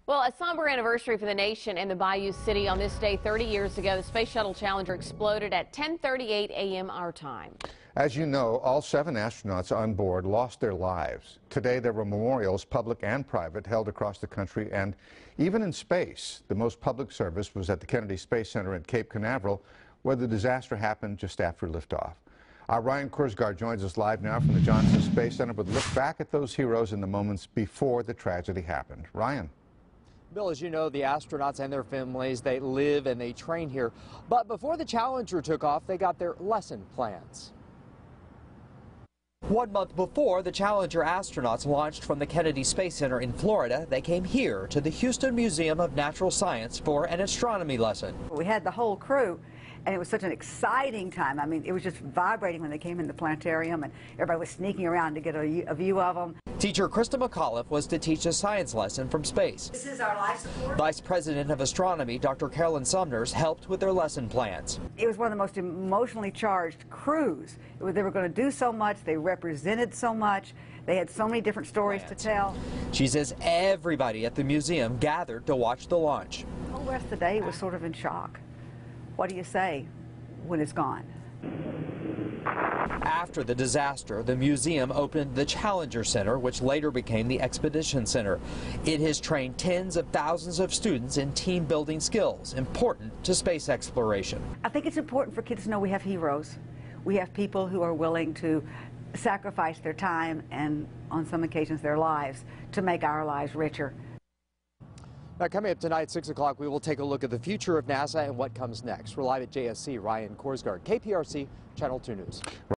Well, a somber anniversary for the nation and the Bayou City. On this day 30 years ago, the Space Shuttle Challenger exploded at 10:38 a.m. our time. As you know, all 7 astronauts on board lost their lives. Today, there were memorials, public and private, held across the country and even in space. The most public service was at the Kennedy Space Center at Cape Canaveral, where the disaster happened just after liftoff. Our Ryan Korsgaard joins us live now from the Johnson Space Center with a look back at those heroes in the moments before the tragedy happened. Ryan. Bill, as you know, the astronauts and their families, they live and they train here. But before the Challenger took off, they got their lesson plans. 1 month before the Challenger astronauts launched from the Kennedy Space Center in Florida, they came here to the Houston Museum of Natural Science for an astronomy lesson. We had the whole crew, and it was such an exciting time. I mean, it was just vibrating when they came in the planetarium, and everybody was sneaking around to get a view of them. Teacher Krista McAuliffe was to teach a science lesson from space. This is our life support. Vice President of Astronomy, Dr. Carolyn Sumners, helped with their lesson plans. It was one of the most emotionally charged crews. They were going to do so much. They represented so much. They had so many different stories to tell. She says everybody at the museum gathered to watch the launch. The whole rest of the day was sort of in shock. What do you say when it's gone? After the disaster, the museum opened the Challenger Center, which later became the Expedition Center. It has trained tens of thousands of students in team-building skills, important to space exploration. I think it's important for kids to know we have heroes. We have people who are willing to sacrifice their time and, on some occasions, their lives to make our lives richer. Now, coming up tonight at 6 o'clock, we will take a look at the future of NASA and what comes next. We're live at JSC. Ryan Korsgaard, KPRC, Channel 2 News.